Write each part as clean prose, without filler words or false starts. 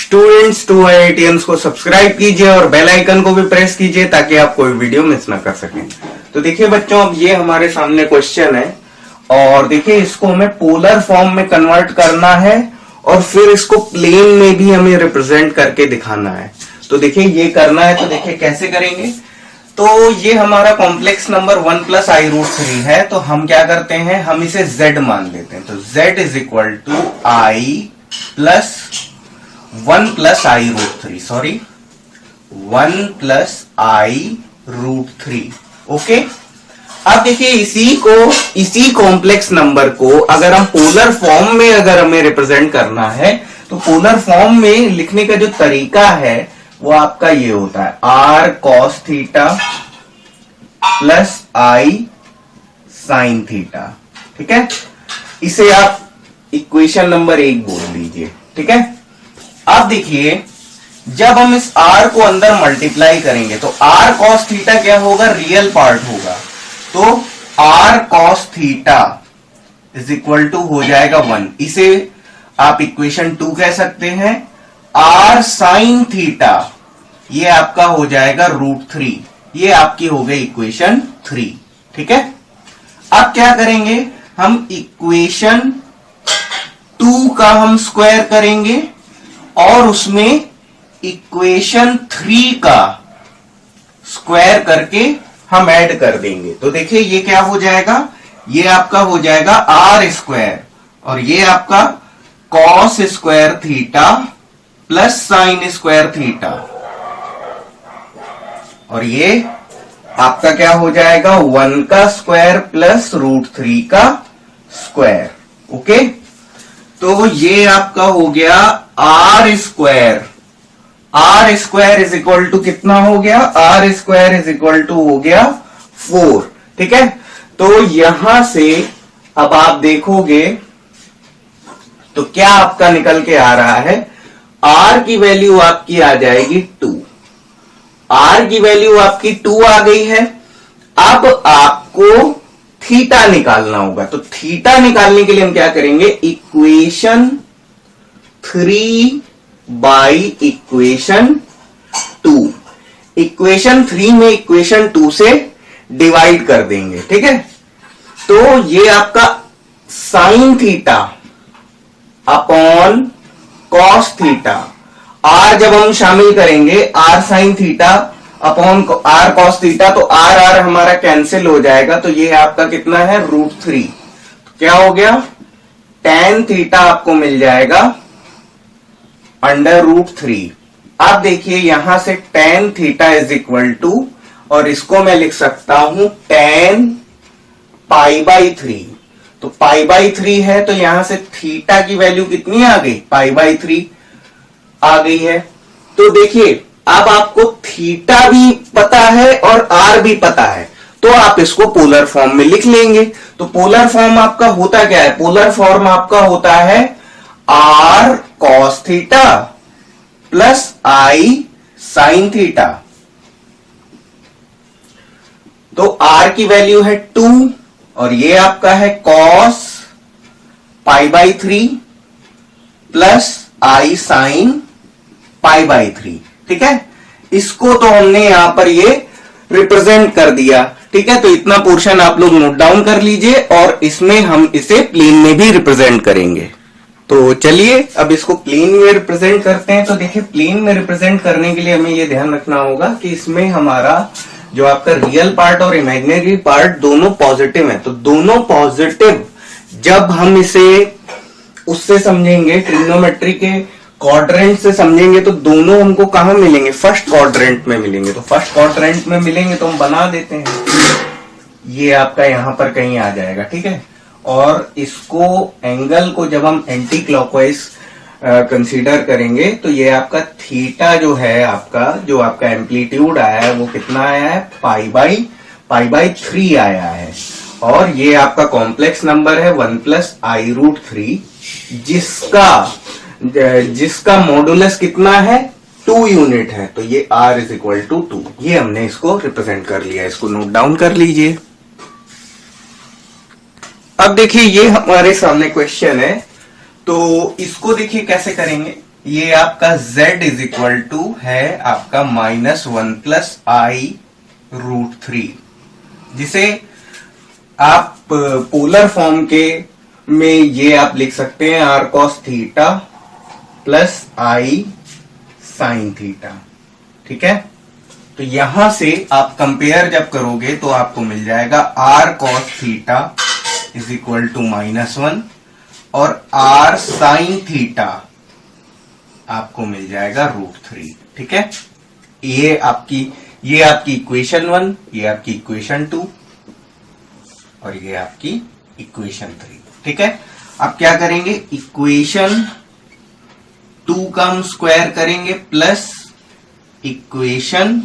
Students to IITians को subscribe कीजिए और बेल आइकन को भी प्रेस कीजिए ताकि आप कोई वीडियो मिस ना कर सकें। तो देखिए बच्चों, अब ये हमारे सामने क्वेश्चन है और देखिए इसको हमें पोलर फॉर्म में कन्वर्ट करना है और फिर इसको प्लेन में भी हमें रिप्रेजेंट करके दिखाना है। तो देखिए ये करना है, तो देखिए कैसे करेंगे। तो ये हमारा कॉम्प्लेक्स नंबर 1+i√3 है, तो हम क्या करते हैं, हम इसे z मान लेते हैं। तो z is equal to i plus 1+i√3, sorry 1+i√3। Okay, अब देखिए इसी कॉम्प्लेक्स नंबर को अगर हम पोलर फॉर्म में अगर हमें रिप्रेजेंट करना है तो पोलर फॉर्म में लिखने का जो तरीका है वो आपका ये होता है r cos theta plus i sin theta. ठीक है, इसे आप इक्वेशन नंबर 1 बोल दीजिए। ठीक है, अब देखिए जब हम इस r को अंदर मल्टीप्लाई करेंगे तो r cos थीटा क्या होगा, रियल पार्ट होगा। तो r cos theta is equal to हो जाएगा 1। इसे आप इक्वेशन 2 कह सकते हैं। r sin थीटा ये आपका हो जाएगा √3। ये आपकी हो गई इक्वेशन 3। ठीक है, अब क्या करेंगे, हम इक्वेशन 2 का हम स्क्वायर करेंगे और उसमें इक्वेशन 3 का स्क्वायर करके हम ऐड कर देंगे। तो देखिए ये क्या हो जाएगा, ये आपका हो जाएगा r स्क्वायर और ये आपका cos square theta plus sine square theta और ये आपका क्या हो जाएगा 1 का स्क्वायर प्लस √3 का स्क्वायर। ओके, तो ये आपका हो गया r square. r square is equal to कितना हो गया, r square is equal to हो गया 4। ठीक है, तो यहां से अब आप देखोगे तो क्या आपका निकल के आ रहा है, r की वैल्यू आपकी आ जाएगी 2। r की वैल्यू आपकी 2 आ गई है। अब आपको थीटा निकालना होगा, तो थीटा निकालने के लिए हम क्या करेंगे, इक्वेशन 3 बाई इक्वेशन 2। इक्वेशन 3 में इक्वेशन 2 से डिवाइड कर देंगे। ठीक है, तो ये आपका sine theta upon cos theta, r जब हम शामिल करेंगे r sine theta upon r cos theta, तो r हमारा कैंसिल हो जाएगा। तो ये आपका कितना है √3। तो क्या हो गया, tan थीटा आपको मिल जाएगा √3। अब देखिए यहां से tan theta is equal to, और इसको मैं लिख सकता हूं tan π/3। तो π/3 है, तो यहां से थीटा की वैल्यू कितनी आ गई, π/3 आ गई है। तो देखिए अब आपको थीटा भी पता है और r भी पता है, तो आप इसको पोलर फॉर्म में लिख लेंगे। तो पोलर फॉर्म आपका होता क्या है, पोलर फॉर्म आपका होता है r cos theta plus i sin theta. तो r की वैल्यू है 2 और ये आपका है cos π/3 प्लस i sin π/3। ठीक है, इसको तो हमने यहां पर ये रिप्रेजेंट कर दिया। ठीक है, तो इतना पोर्शन आप लोग नोट डाउन कर लीजिए और इसमें हम इसे प्लेन में भी रिप्रेजेंट करेंगे। तो चलिए अब इसको प्लेन में रिप्रेजेंट करते हैं। तो देखिए प्लेन में रिप्रेजेंट करने के लिए हमें ये ध्यान रखना होगा कि इसमें हमारा जो आपका रियल पार्ट और इमेजिनरी पार्ट दोनों पॉजिटिव है। तो दोनों पॉजिटिव जब हम इसे उससे समझेंगे, ट्रिग्नोमेट्री के क्वाड्रेंट से समझेंगे, तो दोनों हमको कहां मिलेंगे, फर्स्ट क्वाड्रेंट में मिलेंगे। तो फर्स्ट क्वाड्रेंट में मिलेंगे तो हम बना देते हैं, ये आपका यहां पर कहीं आ जाएगा। ठीक है, और इसको एंगल को जब हम एंटी क्लॉकवाइज कंसीडर करेंगे तो ये आपका थीटा जो है, आपका जो आपका एम्पलीट्यूड आया है वो कितना आया है, π/3 आया है। और ये आपका कॉम्प्लेक्स नंबर है 1+i√3 जिसका मॉडुलस कितना है, 2 यूनिट है। तो ये r इज इक्वल टू 2। ये हमने इसको रिप्रेजेंट कर लिया, इसको नोट डाउन कर लीजिए। अब देखिए ये हमारे सामने क्वेश्चन है, तो इसको देखिए कैसे करेंगे। ये आपका z इज इक्वल टू है आपका -1 प्लस आई रूट 3, जिसे आप पोलर फॉर्म के में ये आप लिख सकते हैं r cos theta plus i sine theta. ठीक है, तो यहां से आप कंपेयर जब करोगे तो आपको मिल जाएगा r cos theta is equal to -1 और r साइन थीटा आपको मिल जाएगा √3। ठीक है, ये आपकी इक्वेशन 1, ये आपकी इक्वेशन 2 और ये आपकी इक्वेशन 3। ठीक है, अब क्या करेंगे, इक्वेशन 2 का हम स्क्वायर करेंगे प्लस इक्वेशन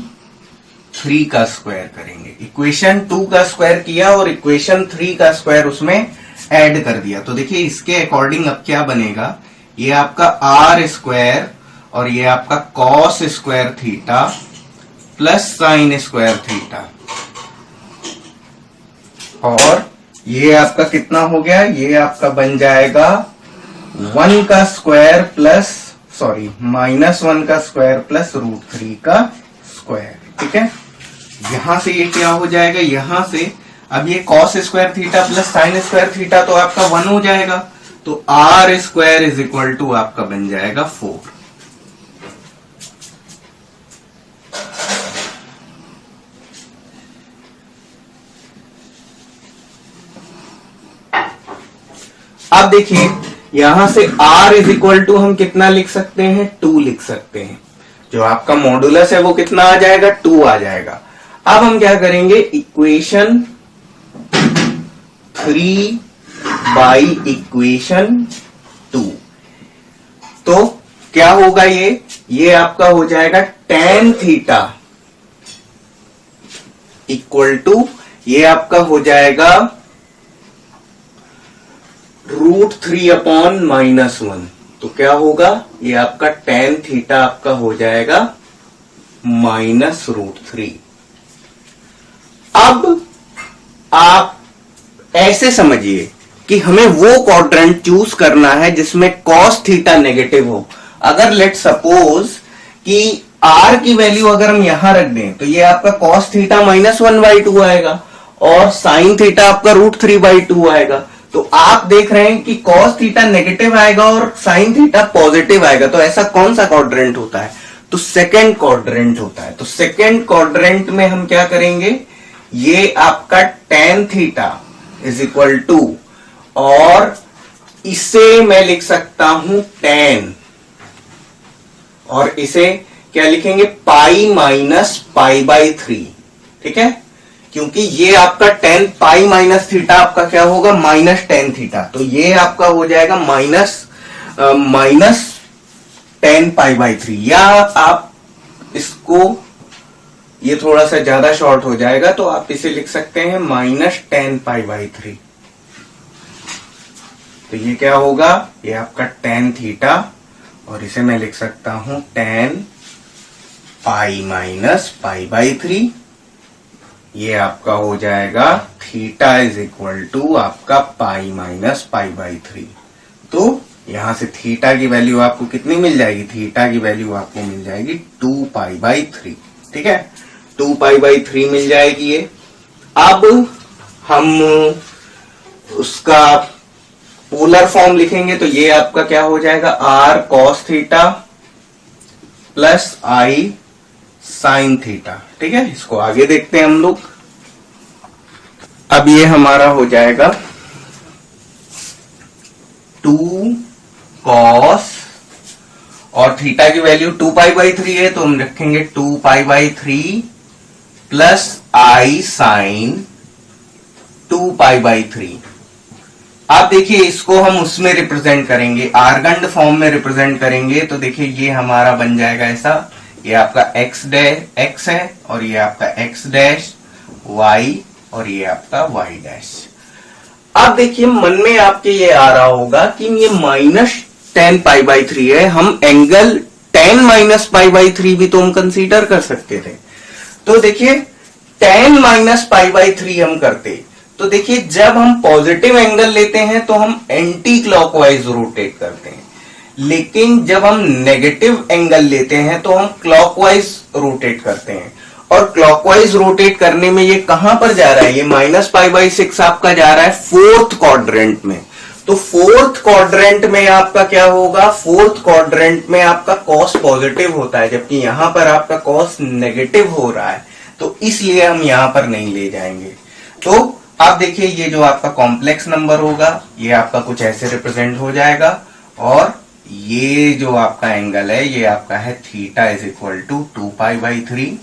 3 का स्क्वायर करेंगे। इक्वेशन 2 का स्क्वायर किया और इक्वेशन 3 का स्क्वायर उसमें ऐड कर दिया। तो देखिए इसके अकॉर्डिंग अब क्या बनेगा, ये आपका आर स्क्वायर और ये आपका cos square theta plus sine square theta, और ये आपका कितना हो गया, ये आपका बन जाएगा 1 का स्क्वायर प्लस -1 का स्क्वायर प्लस √3 का स्क्वायर। ठीक है, यहां से ये क्या हो जाएगा, यहां से अब ये cos square theta plus sine square theta तो आपका 1 हो जाएगा, तो R square is equal to आपका बन जाएगा 4। अब देखिए यहां से r इज इक्वल टू हम कितना लिख सकते हैं, 2 लिख सकते हैं। जो आपका मॉडुलस है वो कितना आ जाएगा, 2 आ जाएगा। अब हम क्या करेंगे, इक्वेशन 3 बाई इक्वेशन 2, तो क्या होगा, ये आपका हो जाएगा tan थीटा इक्वल टू ये आपका हो जाएगा √3 अपॉन -1। तो क्या होगा, ये आपका tan थीटा आपका हो जाएगा -√3। अब आप ऐसे समझिए कि हमें वो क्वाड्रेंट चूज करना है जिसमें cos थीटा नेगेटिव हो। अगर लेट सपोज कि r की वैल्यू अगर हम यहां रख दें तो ये आपका cos थीटा -1/2 आएगा और sin थीटा आपका √3/2 आएगा। तो आप देख रहे हैं कि cos थीटा नेगेटिव आएगा और sin थीटा पॉजिटिव आएगा। तो ऐसा कौन सा क्वाड्रेंट होता है, तो सेकंड क्वाड्रेंट होता है। तो सेकंड क्वाड्रेंट में हम क्या करेंगे, ये आपका tan theta is equal to, और इसे मैं लिख सकता हूं tan, और इसे क्या लिखेंगे, पाई माइनस π/3। ठीक है, क्योंकि ये आपका tan पाई माइनस थीटा आपका क्या होगा, -tan थीटा। तो ये आपका हो जाएगा माइनस tan π/3, या आप इसको, ये थोड़ा सा ज्यादा शॉर्ट हो जाएगा तो आप इसे लिख सकते हैं -tan π/3। तो ये क्या होगा, ये आपका tan थीटा, और इसे मैं लिख सकता हूं tan पाई माइनस π/3। ये आपका हो जाएगा थीटा इज इक्वल टू आपका पाई माइनस π/3। तो यहां से थीटा की वैल्यू आपको कितनी मिल जाएगी, थीटा की वैल्यू आपको मिल जाएगी 2π/3। ठीक है, 2π/3 मिल जाएगी ये। अब हम उसका पोलर फॉर्म लिखेंगे तो ये आपका क्या हो जाएगा, r cos theta plus i sine theta. ठीक है, इसको आगे देखते हैं हम लोग। अब ये हमारा हो जाएगा 2 cos, और थीटा की वैल्यू 2π/3 है तो हम रखेंगे 2π/3 प्लस आई साइन 2π/3। आप देखिए इसको हम उसमें रिप्रेजेंट करेंगे, आर्गंड फॉर्म में रिप्रेजेंट करेंगे। तो देखिए ये हमारा बन जाएगा ऐसा, ये आपका x है और ये आपका x डैश y और ये आपका y डैश। अब देखिए मन में आपके ये आ रहा होगा कि ये -tan π/3 है, हम एंगल tan -π/3 भी तो हम कंसीडर कर सकते थे। तो देखिए tan -π/3 हम करते, तो देखिए जब हम पॉजिटिव एंगल लेते हैं तो हम एंटी क्लॉकवाइज रोटेट करते हैं, लेकिन जब हम नेगेटिव एंगल लेते हैं तो हम क्लॉकवाइज रोटेट करते हैं, और क्लॉकवाइज रोटेट करने में ये कहां पर जा रहा है, ये -π/6 आपका जा रहा है फोर्थ क्वाड्रेंट में। तो फोर्थ क्वाड्रेंट में आपका क्या होगा, फोर्थ क्वाड्रेंट में आपका कॉस पॉजिटिव होता है, जबकि यहां पर आपका कॉस नेगेटिव हो रहा है, तो इसलिए हम यहां पर नहीं ले जाएंगे। तो आप देखिए ये जो आपका कॉम्प्लेक्स नंबर होगा ये आपका कुछ ऐसे रिप्रेजेंट हो जाएगा, और ये जो आपका एंगल है ये आपका है थीटा इज इक्वल टू 2π/3।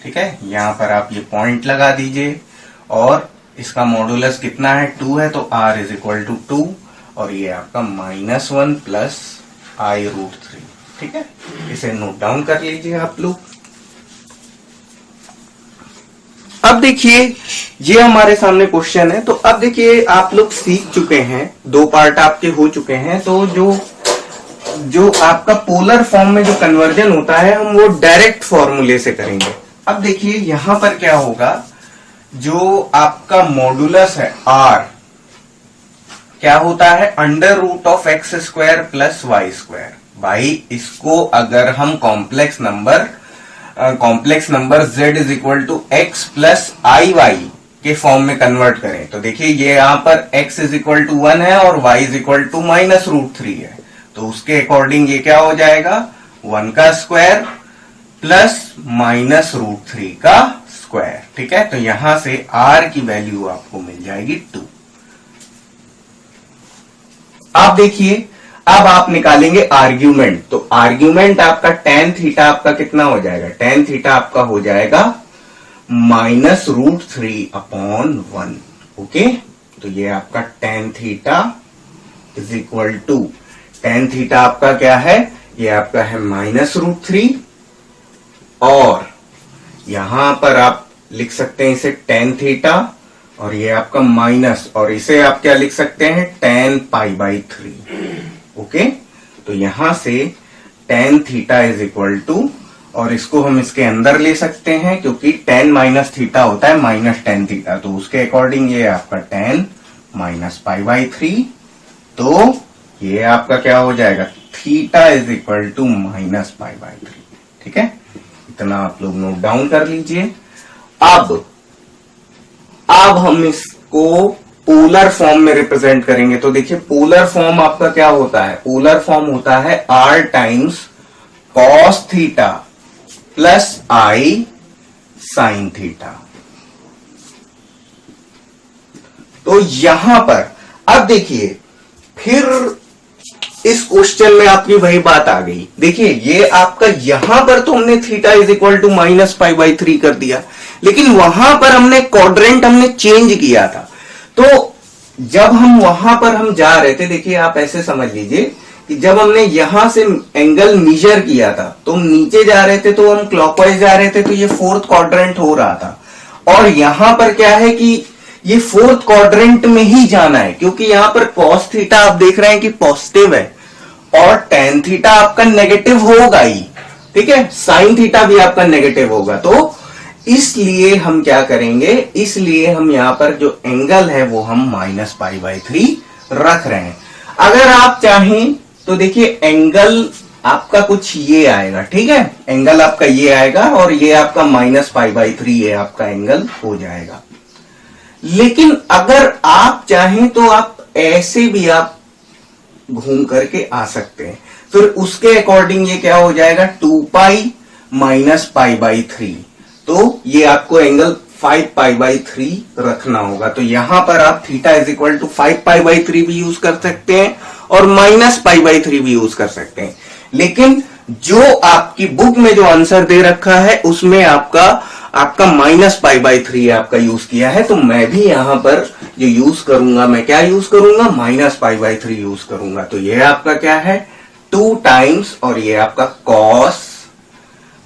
ठीक है, यहां पर आप ये पॉइंट लगा दीजिए, और इसका मॉडुलस कितना है, 2 है, तो r इज इक्वल टू 2, और ये आपका -1 प्लस i√3। ठीक है, इसे नोट डाउन कर लीजिए आप लोग। अब देखिए ये हमारे सामने क्वेश्चन है, तो अब देखिए आप लोग सीख चुके हैं, 2 पार्ट आपके हो चुके हैं, तो जो आपका पोलर फॉर्म में जो कन्वर्जन होता है हम वो डायरेक्ट फॉर्मूले से करेंगे। अब देखिए यहां पर क्या होगा, जो आपका मॉडुलस है r क्या होता है, √(x² + y²। भाई इसको अगर हम complex number z is equal to x plus iy के फॉर्म में कन्वर्ट करें, तो देखिए ये यहां पर x इज इक्वल टू 1 है और y इज इक्वल टू -√3 है, तो उसके अकॉर्डिंग ये क्या हो जाएगा, 1 का स्क्वायर प्लस -√3 का स्क्वायर। ठीक है, तो यहां से r की वैल्यू आपको मिल जाएगी 2। आप देखिए अब आप निकालेंगे आर्ग्यूमेंट, तो आर्ग्यूमेंट आपका tan थीटा आपका कितना हो जाएगा, tan थीटा आपका हो जाएगा -√3/1। ओके, तो ये आपका tan theta is equal to, tan theta आपका क्या है, ये आपका है -√3, और यहां पर आप लिख सकते हैं इसे tan थीटा, और ये आपका माइनस, और इसे आप क्या लिख सकते हैं, tan π/3। ओके, तो यहां से tan theta is equal to, और इसको हम इसके अंदर ले सकते हैं क्योंकि tan माइनस थीटा होता है -tan थीटा, तो उसके अकॉर्डिंग ये आपका tan -π/3, तो ये आपका क्या हो जाएगा, थीटा इज इक्वल टू -π/3। ठीक है, इतना आप लोग नोट डाउन कर लीजिए। अब हम इसको पोलर फॉर्म में रिप्रेजेंट करेंगे, तो देखिए पोलर फॉर्म आपका क्या होता है, पोलर फॉर्म होता है r times cos theta plus i sin theta. तो यहां पर अब देखिए फिर इस क्वेश्चन में आपकी वही बात आ गई, देखिए ये आपका यहां पर तो हमने थीटा इज इक्वल टू -π/3 कर दिया, लेकिन वहां पर हमने क्वाड्रेंट हमने चेंज किया था, तो जब हम वहां पर हम जा रहे थे, देखिए आप ऐसे समझ लीजिए कि जब हमने यहां से एंगल मेजर किया था तो हम नीचे जा रहे थे, तो हम क्लॉकवाइज जा रहे थे, तो ये फोर्थ क्वाड्रेंट हो रहा था, और यहां पर क्या है कि ये फोर्थ क्वाड्रेंट में ही जाना है, क्योंकि यहां पर cos थीटा आप देख रहे हैं कि पॉजिटिव है, और tan थीटा आपका नेगेटिव होगा ही। ठीक है, sin थीटा भी आपका नेगेटिव होगा, तो इसलिए हम क्या करेंगे, इसलिए हम यहां पर जो एंगल है वो हम -π/3 रख रहे हैं। अगर आप चाहें तो देखिए एंगल आपका कुछ ये आएगा, ठीक है, एंगल आपका ये आएगा, और ये आपका -π/3 ये आपका एंगल हो जाएगा। लेकिन अगर आप चाहें तो आप ऐसे भी आप घूम करके आ सकते हैं, फिर उसके अकॉर्डिंग ये क्या हो जाएगा, 2π -π/3, तो ये आपको एंगल 5π/3 रखना होगा। तो यहां पर आप थीटा इज इक्वल टू 5π/3 भी यूज कर सकते हैं और -π/3 भी यूज कर सकते हैं, लेकिन जो आपकी बुक में जो आंसर दे रखा है उसमें आपका -π/3 आपका यूज किया है, तो मैं भी यहां पर जो यूज करूंगा, मैं क्या यूज करूंगा, -π/3 यूज करूंगा। तो ये आपका क्या है, 2 टाइम्स, और ये आपका cos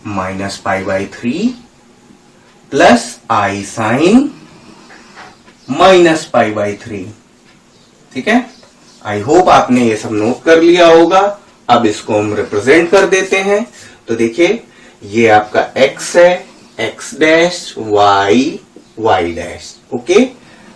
-π/3 प्लस i sin -π/3। ठीक है, आई होप आपने ये सब नोट कर लिया होगा। अब इसको हम रिप्रेजेंट कर देते हैं, तो देखिए ये आपका x है, x dash, y dash. Okay,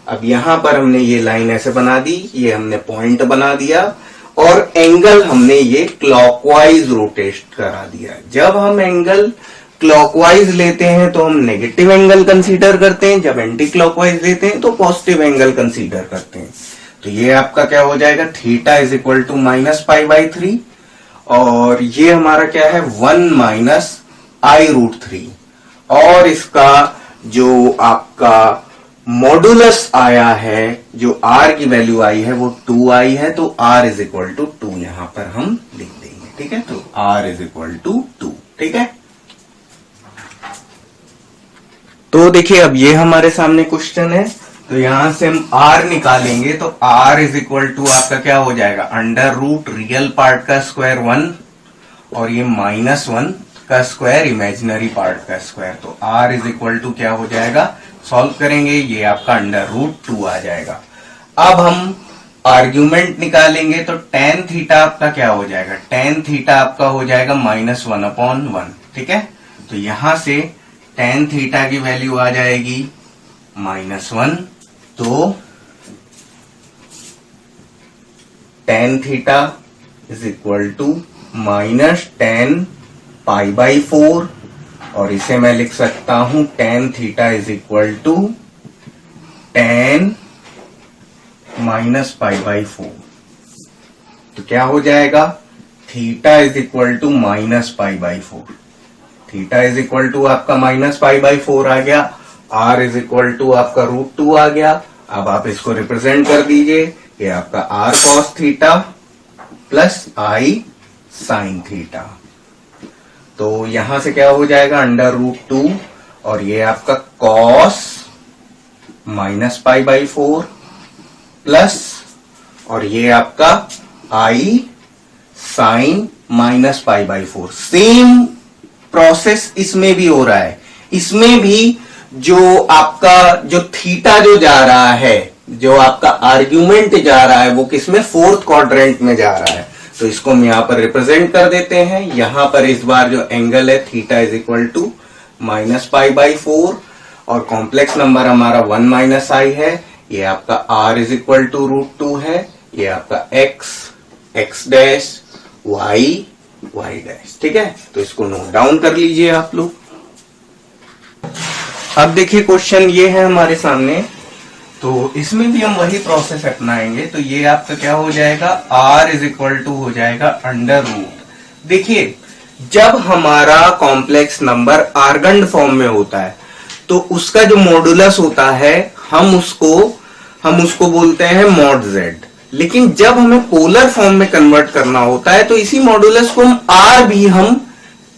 अब यहां पर हमने ये लाइन ऐसे बना दी, ये हमने पॉइंट बना दिया, और एंगल हमने ये क्लॉकवाइज रोटेट करा दिया। जब हम एंगल क्लॉकवाइज लेते हैं तो हम नेगेटिव एंगल कंसीडर करते हैं, जब एंटी क्लॉकवाइज लेते हैं तो पॉजिटिव एंगल कंसीडर करते हैं। तो ये आपका क्या हो जाएगा, थीटा इज इक्वल टू -π/3 और ये हमारा क्या है 1 - i√3 और इसका जो आपका मॉडुलस आया है, जो r की वैल्यू आई है वो 2i है, तो r इज इक्वल टू 2 यहां पर हम लिख देंगे। ठीक है, तो r इज इक्वल टू 2। ठीक है, तो देखिए अब ये हमारे सामने क्वेश्चन है, तो यहां से हम r निकालेंगे तो r इज इक्वल टू आपका क्या हो जाएगा, अंडर रूट रियल पार्ट का स्क्वायर 1 और ये -1 का स्क्वायर इमेजिनरी पार्ट का स्क्वायर। तो r इज इक्वल टू क्या हो जाएगा, सॉल्व करेंगे ये आपका अंडर रूट 2 आ जाएगा। अब हम आर्ग्यूमेंट निकालेंगे तो tan थीटा आपका क्या हो जाएगा, tan थीटा आपका हो जाएगा -1/1। ठीक है, तो यहां से tan थीटा की वैल्यू आ जाएगी -1, तो tan theta is equal to -tan π/4 और इसे मैं लिख सकता हूं tan theta is equal to tan -π/4। तो क्या हो जाएगा, theta is equal to -π/4, theta is equal to आपका -π/4 आ गया, r इज इक्वल टू आपका √2 आ गया। अब आप इसको रिप्रेजेंट कर दीजिए, ये आपका r cos theta plus i sin theta. तो यहां से क्या हो जाएगा, अंडर √2 और ये आपका cos -π/4 प्लस और ये आपका i sin -π/4। सेम प्रोसेस इसमें भी हो रहा है, इसमें भी जो आपका जो थीटा जो जा रहा है, जो आपका आर्ग्यूमेंट जा रहा है वो किसमें, फोर्थ क्वाड्रेंट में जा रहा है। तो इसको हम यहां पर रिप्रेजेंट कर देते हैं। यहां पर इस बार जो एंगल है थीटा इज इक्वल टू -π/4 और कॉम्प्लेक्स नंबर हमारा 1 - i है, ये आपका r इज इक्वल टू √2 है, ये आपका x डैश y डैश। ठीक है, तो इसको नोट डाउन कर लीजिए आप लोग। अब देखिए क्वेश्चन ये है हमारे सामने, तो इसमें भी हम वही प्रोसेस अपनाएंगे। तो ये आपका क्या हो जाएगा, r इज इक्वल टू हो जाएगा अंडर रूट। देखिए जब हमारा कॉम्प्लेक्स नंबर आर्गन फॉर्म में होता है तो उसका जो मॉडुलस होता है हम उसको बोलते हैं मॉड z। लेकिन जब हमें पोलर फॉर्म में कन्वर्ट करना होता है तो इसी मॉडुलस को हम r भी हम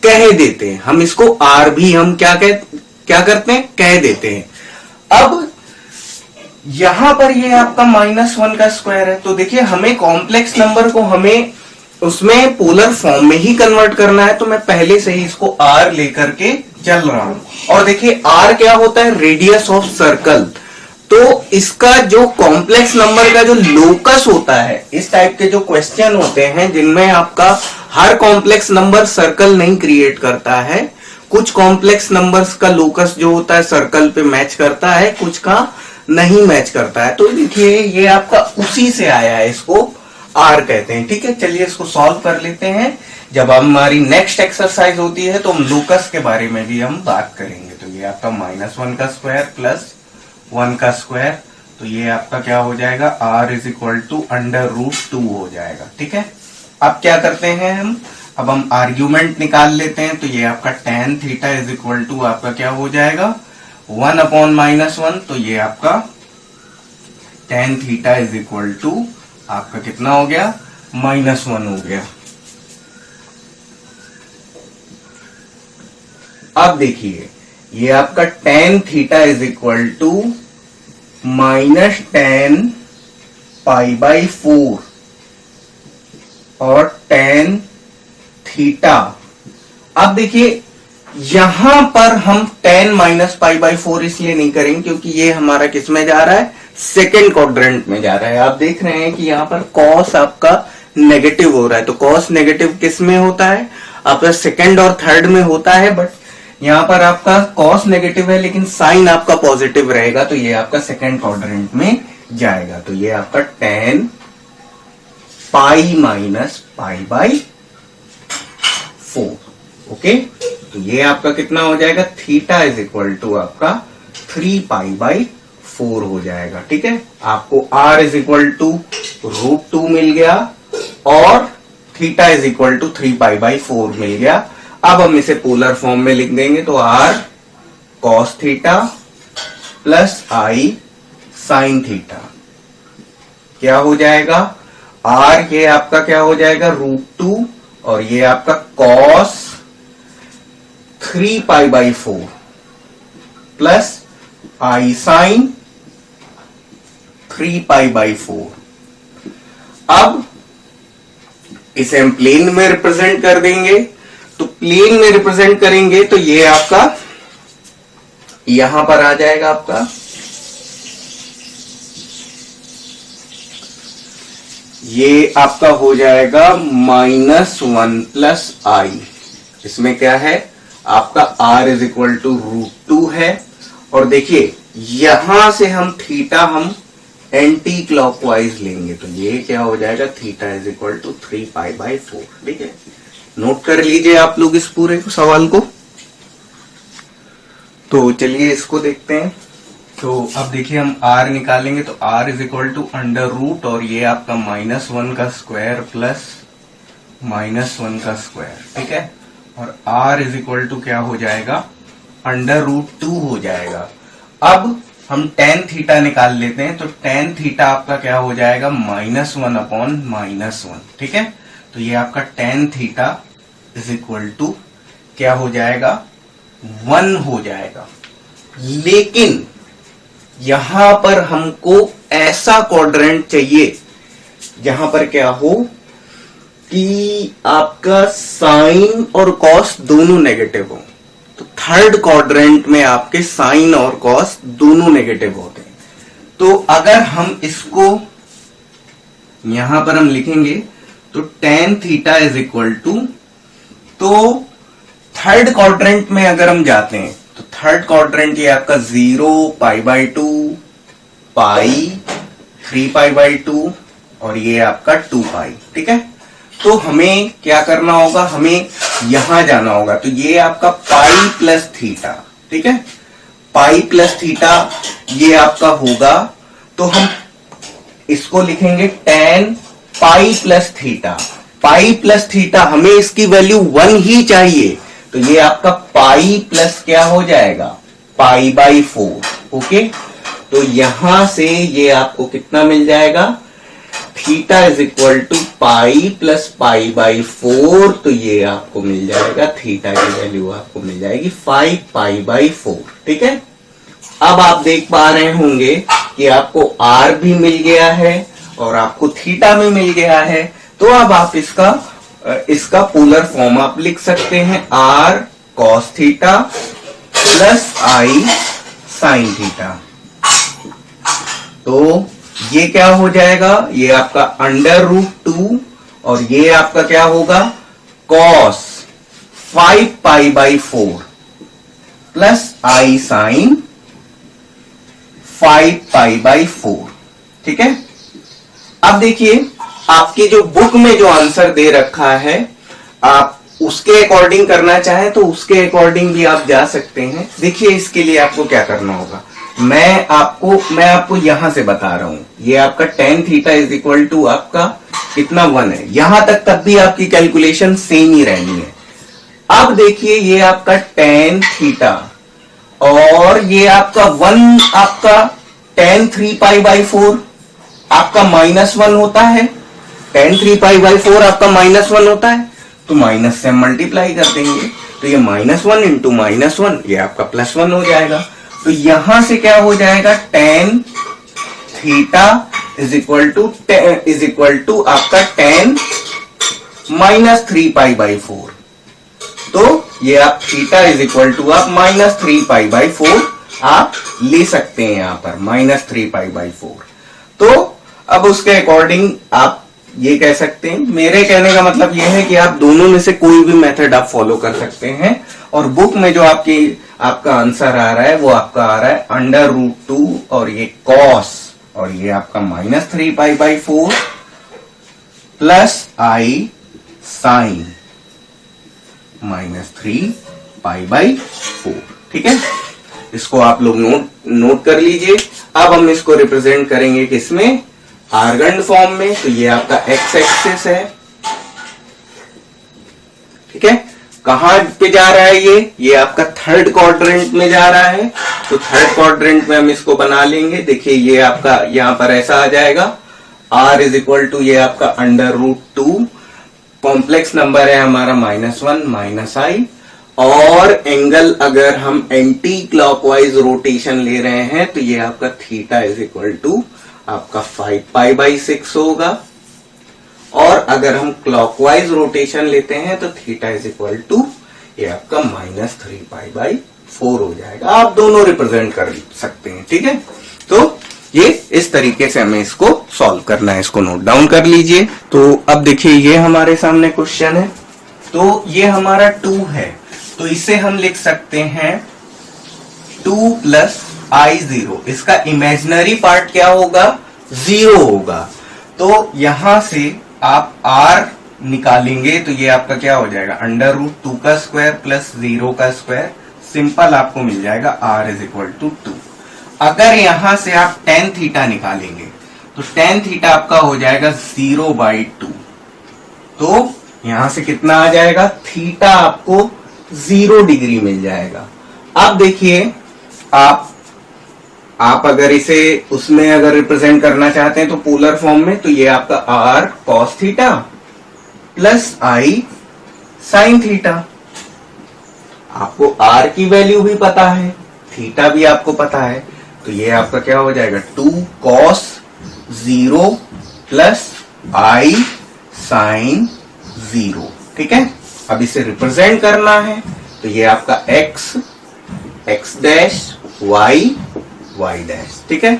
कह देते हैं, हम इसको r भी हम क्या करते हैं, कह देते हैं। अब यहां पर ये आपका -1 का स्क्वायर है, तो देखिए हमें कॉम्प्लेक्स नंबर को हमें उसमें पोलर फॉर्म में ही कन्वर्ट करना है, तो मैं पहले से ही इसको r लेकर के चल रहा हूं। और देखिए r क्या होता है, रेडियस ऑफ सर्कल। तो इसका जो कॉम्प्लेक्स नंबर का जो लोकस होता है, इस टाइप के जो क्वेश्चन होते हैं जिनमें आपका हर कॉम्प्लेक्स नंबर सर्कल नहीं क्रिएट करता है, कुछ कॉम्प्लेक्स नंबर्स का लोकस जो होता है सर्कल पे मैच करता है, कुछ का नहीं मैच करता है। तो देखिए ये आपका उसी से आया है, इसको r कहते हैं। ठीक है, चलिए इसको सॉल्व कर लेते हैं। जब हमारी नेक्स्ट एक्सरसाइज होती है तो हम लोकस के बारे में भी हम बात करेंगे। तो ये आपका -1 का स्क्वायर प्लस 1 का स्क्वायर, तो ये आपका क्या हो जाएगा, r is equal to under √2 हो जाएगा। ठीक है, अब क्या करते हैं अब हम आर्ग्यूमेंट निकाल लेते हैं। तो ये आपका tan theta is equal to आपका क्या हो जाएगा, 1/-1, तो ये आपका tan theta is equal to आपका कितना हो गया, -1 हो गया। अब देखिए ये आपका tan theta is equal to -tan π/4 और tan थीटा। अब देखिए यहां पर हम tan -π/4 इसलिए नहीं करेंगे क्योंकि ये हमारा किस में जा रहा है, सेकेंड क्वाड्रेंट में जा रहा है। आप देख रहे हैं कि यहाँ पर cos आपका नेगेटिव हो रहा है, तो cos नेगेटिव किस में होता है, आपका सेकेंड और थर्ड में होता है। बट यहाँ पर आपका cos नेगेटिव है लेकिन साइन आपका पॉजिटिव रहेगा, तो ये आपका सेकेंड क्वाड्रेंट में जाएगा। तो ये आपका tan pi minus pi by 4। Okay, तो ये आपका कितना हो जाएगा, थीटा इज इक्वल टू आपका 3 पाई बाई 4 हो जाएगा। ठीक है, आपको r इज इक्वल टू √2 मिल गया और theta is equal to 3 pi by 4 मिल गया। अब हम इसे पोलर फॉर्म में लिख देंगे, तो r cos theta plus i sin theta क्या हो जाएगा, r ये आपका क्या हो जाएगा, √2 और ये आपका cos 3 pi by 4 plus i sin 3 pi by 4। अब इसे हम प्लेन में रिप्रेजेंट कर देंगे, तो प्लेन में रिप्रेजेंट करेंगे तो ये आपका यहां पर आ जाएगा, आपका ये आपका हो जाएगा -1 प्लस i। इसमें क्या है, आपका r इज इक्वल टू √2 है और देखिए यहां से हम थीटा हम एंटी क्लॉकवाइज लेंगे, तो ये क्या हो जाएगा, theta is equal to 3 pi by 4। ठीक है, नोट कर लीजिए आप लोग इस पूरे सवाल को। तो चलिए इसको देखते हैं। तो अब देखिए हम r निकालेंगे, तो r is equal to under root और ये आपका -1 का स्क्वायर प्लस -1 का स्क्वायर। ठीक है, और r इज इक्वल टू क्या हो जाएगा, अंडर √2 हो जाएगा। अब हम tan थीटा निकाल लेते हैं, तो tan थीटा आपका क्या हो जाएगा, -1 अपॉन -1। ठीक है, तो ये आपका tan theta is equal to क्या हो जाएगा, 1 हो जाएगा। लेकिन यहां पर हमको ऐसा क्वाड्रेंट चाहिए जहां पर क्या हो कि आपका साइन और कॉस दोनों नेगेटिव हो। तो थर्ड क्वाड्रेंट में आपके साइन और कॉस दोनों नेगेटिव होते हैं। तो अगर हम इसको यहां पर हम लिखेंगे, तो tan theta is equal to, तो थर्ड क्वाड्रेंट में अगर हम जाते हैं तो थर्ड क्वाड्रेंट ये आपका 0 pi by 2 pi 3 pi by 2 और ये आपका 2 पाई। ठीक है, तो हमें क्या करना होगा, हमें यहां जाना होगा, तो ये आपका पाई प्लस थीटा। ठीक है, पाई प्लस थीटा ये आपका होगा, तो हम इसको लिखेंगे tan pi plus theta. Pi plus theta हमें इसकी वैल्यू 1 ही चाहिए, तो ये आपका पाई प्लस क्या हो जाएगा, पाई बाई 4। ओके, तो यहां से ये आपको कितना मिल जाएगा, theta is equal to pi plus pi by 4, तो ये आपको मिल जाएगा, थीटा की वैल्यू आपको मिल जाएगी 5 पाई बाई 4। ठीक है, अब आप देख पा रहे होंगे कि आपको r भी मिल गया है और आपको थीटा भी मिल गया है। तो अब आप इसका पोलर फॉर्म आप लिख सकते हैं, r cos theta plus i sin theta. तो ये क्या हो जाएगा, ये आपका अंडर √2 और ये आपका क्या होगा, cos 5 pi by 4 plus i sin 5 pi by 4। ठीक है, अब देखिए आपकी जो बुक में जो आंसर दे रखा है, आप उसके अकॉर्डिंग करना चाहें तो उसके अकॉर्डिंग भी आप जा सकते हैं। देखिए इसके लिए आपको क्या करना होगा, मैं आपको यहां से बता रहा हूं, ये आपका tan theta is equal to आपका कितना 1 है, यहां तक तब भी आपकी कैलकुलेशन सेम ही रहनी है। अब देखिए ये आपका tan थीटा और ये आपका 1 आपका tan 3 पाई बाई 4 आपका -1 होता है, tan 3 पाई बाई 4 आपका -1 होता है, तो माइनस से मल्टीप्लाई कर देंगे, तो ये -1 इंटू -1 ये आपका +1 हो जाएगा। तो यहां से क्या हो जाएगा, tan theta is equal to आपका tan -3 पाई बाई 4। तो ये आप थीटा इज इक्वल टू आप -3 पाई बाई 4 आप ले सकते हैं यहां पर, -3 पाई बाई 4। तो अब उसके अकॉर्डिंग आप ये कह सकते हैं, मेरे कहने का मतलब ये है कि आप दोनों में से कोई भी मेथड आप फॉलो कर सकते हैं। और बुक में जो आपका आंसर आ रहा है वो आपका आ रहा है अंडर √2 और ये cos और ये आपका -3 pi by 4 plus i sine -3π/4। ठीक है, इसको आप लोग नोट कर लीजिए। अब हम इसको रिप्रेजेंट करेंगे किसमें, आर्गन फॉर्म में। तो ये आपका एक्स एक्सिस है। ठीक है, कहां पे जा रहा है ये आपका थर्ड क्वाड्रेंट में जा रहा है। तो थर्ड क्वाड्रेंट में हम इसको बना लेंगे। देखिए ये आपका यहां पर ऐसा आ जाएगा, r इज इक्वल टू ये आपका √2, कॉम्प्लेक्स नंबर है हमारा -1 -i, और एंगल अगर हम एंटी क्लॉकवाइज रोटेशन ले रहे हैं तो ये आपका थीटा इज इक्वल टू आपका 5π/6 होगा, और अगर हम क्लॉकवाइज रोटेशन लेते हैं तो थीटा इज इक्वल टू ये आपका -3π/4 हो जाएगा। आप दोनों रिप्रेजेंट कर सकते हैं। ठीक है, तो ये इस तरीके से हमें इसको सॉल्व करना है। इसको नोट डाउन कर लीजिए। तो अब देखिए ये हमारे सामने क्वेश्चन है। तो ये हमारा 2 है, तो इसे हम लिख सकते हैं 2 + I0। इसका इमेजिनरी पार्ट क्या होगा, 0 होगा। तो यहां से आप r निकालेंगे तो ये आपका क्या हो जाएगा, √2 का स्क्वायर प्लस 0 का स्क्वायर। सिंपल आपको मिल जाएगा r इज इक्वल टू 2। अगर यहां से आप tan थीटा निकालेंगे तो tan थीटा आपका हो जाएगा 0/2। तो यहां से कितना आ जाएगा, थीटा आपको 0 डिग्री मिल जाएगा। अब देखिए आप अगर इसे उसमें अगर रिप्रेजेंट करना चाहते हैं तो पोलर फॉर्म में, तो ये आपका r cos theta plus i sin theta. आपको r की वैल्यू भी पता है, थीटा भी आपको पता है, तो ये आपका क्या हो जाएगा 2 cos 0 प्लस i sin 0। ठीक है, अब इसे रिप्रेजेंट करना है तो ये आपका x डैश y डैश। ठीक है,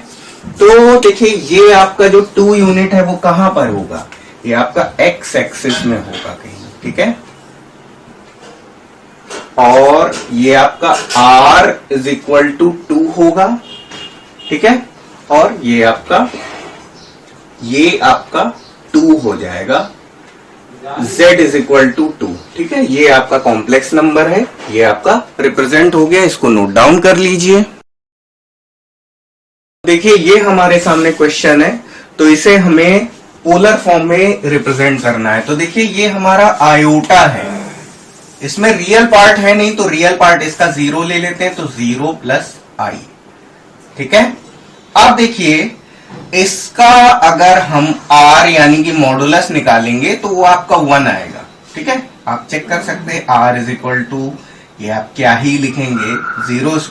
तो देखिए ये आपका जो 2 यूनिट है वो कहां पर होगा, ये आपका x एक्सिस में होगा कहीं। ठीक है, और ये आपका r इज इक्वल टू 2 होगा। ठीक है, और ये आपका 2 हो जाएगा, z इज इक्वल टू 2। ठीक है, ये आपका कॉम्प्लेक्स नंबर है, ये आपका रिप्रेजेंट हो गया। इसको नोट डाउन कर लीजिए। देखिए ये हमारे सामने क्वेश्चन है, तो इसे हमें पोलर फॉर्म में रिप्रेजेंट करना है। तो देखिए ये हमारा आयोटा है, इसमें रियल पार्ट है नहीं, तो रियल पार्ट इसका 0 ले लेते हैं, तो 0 + i। ठीक है, अब देखिए इसका अगर हम r यानी कि मॉडुलस निकालेंगे तो वो आपका 1 आएगा। ठीक है, आप चेक कर सकते हैं r इज इक्वल टू ये आप क्या ही लिखेंगे, 0² +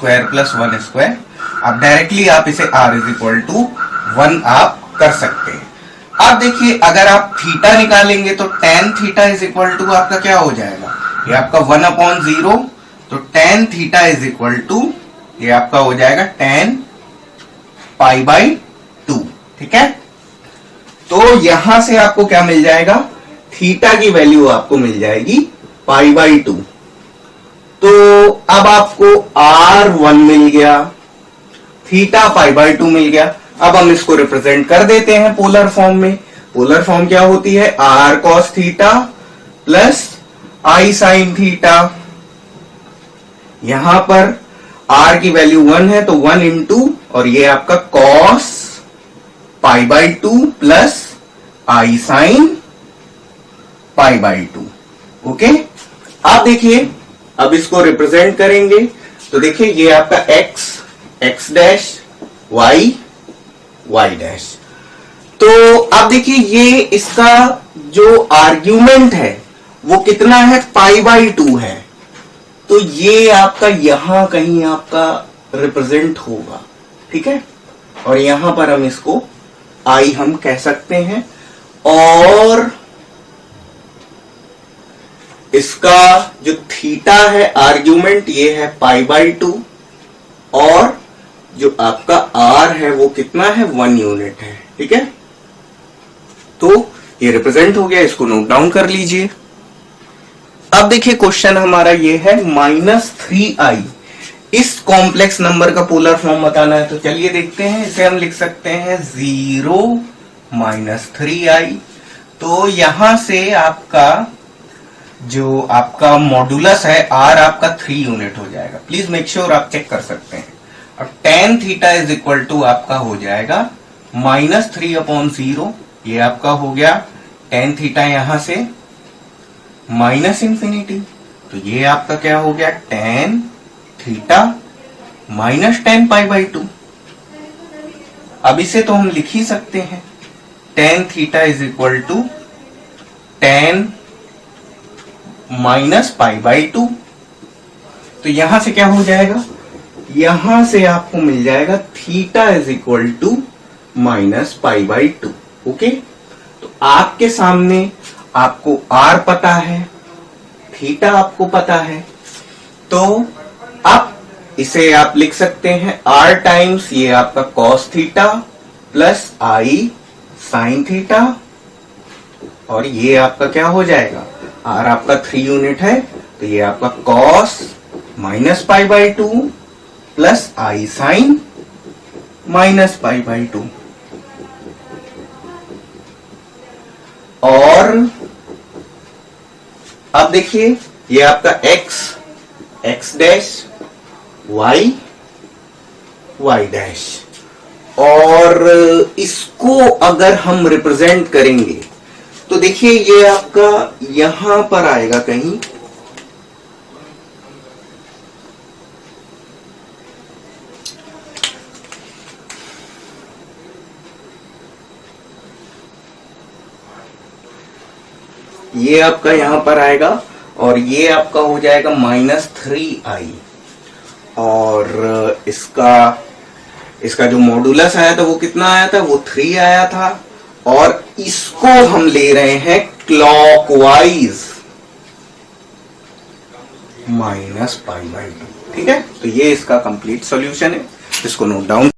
1²। अब डायरेक्टली आप इसे r इज इक्वल टू 1 आप कर सकते हैं। अब देखिए अगर आप थीटा निकालेंगे तो tan theta is equal to आपका क्या हो जाएगा, ये आपका 1/0। तो tan theta is equal to ये आपका हो जाएगा tan π/2। ठीक है, तो यहां से आपको क्या मिल जाएगा, थीटा की वैल्यू आपको मिल जाएगी π/2। तो अब आपको r1 मिल गया, थीटा π/2 मिल गया। अब हम इसको रिप्रेजेंट कर देते हैं पोलर फॉर्म में। पोलर फॉर्म क्या होती है, r cos theta plus i sin theta. यहां पर r की वैल्यू 1 है तो 1 इंटू और ये आपका cos π/2 plus i sin π/2। Okay, आप देखिए अब इसको रिप्रेजेंट करेंगे तो देखिए ये आपका x डैश y डैश। तो अब देखिए ये इसका जो आर्ग्यूमेंट है वो कितना है, π/2 है। तो ये आपका यहां कहीं आपका रिप्रेजेंट होगा। ठीक है, और यहां पर हम इसको i हम कह सकते हैं, और इसका जो थीटा है आर्ग्यूमेंट ये है π/2, और जो आपका r है वो कितना है, 1 यूनिट है। ठीक है, तो ये रिप्रेजेंट हो गया, इसको नोट डाउन कर लीजिए। अब देखिए क्वेश्चन हमारा ये है -3i, इस कॉम्प्लेक्स नंबर का पोलर फॉर्म बताना है। तो चलिए देखते हैं, इसे हम लिख सकते हैं 0 - 3i तो यहां से आपका जो आपका मॉडुलस है आर आपका 3 यूनिट हो जाएगा। प्लीज मेक श्योर आप चेक कर सकते हैं। और tan theta is equal to आपका हो जाएगा -3/0। ये आपका हो गया tan थीटा यहां से -इंफिनिटी, तो ये आपका क्या हो गया tan थीटा -tan π/2। अब इसे तो हम लिख ही सकते हैं, tan theta is equal to tan -π/2। तो यहां से क्या हो जाएगा, यहां से आपको मिल जाएगा theta is equal to -π/2। Okay, तो आपके सामने आपको r पता है, थीटा आपको पता है, तो अब इसे आप लिख सकते हैं r टाइम्स ये आपका cos theta plus i sin theta, और ये आपका क्या हो जाएगा, r आपका 3 यूनिट है, तो ये आपका cos -π/2 प्लस i sin -π/2। और अब देखिए ये आपका x डैश y डैश, और इसको अगर हम रिप्रेजेंट करेंगे तो देखिए ये आपका यहां पर आएगा कहीं, ये आपका यहां पर आएगा, और ये आपका हो जाएगा -3i, और इसका जो मॉडुलस आया था वो कितना आया था, वो 3 आया था, और इसको हम ले रहे हैं क्लॉकवाइज -π/2। ठीक है, तो ये इसका कंप्लीट सॉल्यूशन है, इसको नोट डाउन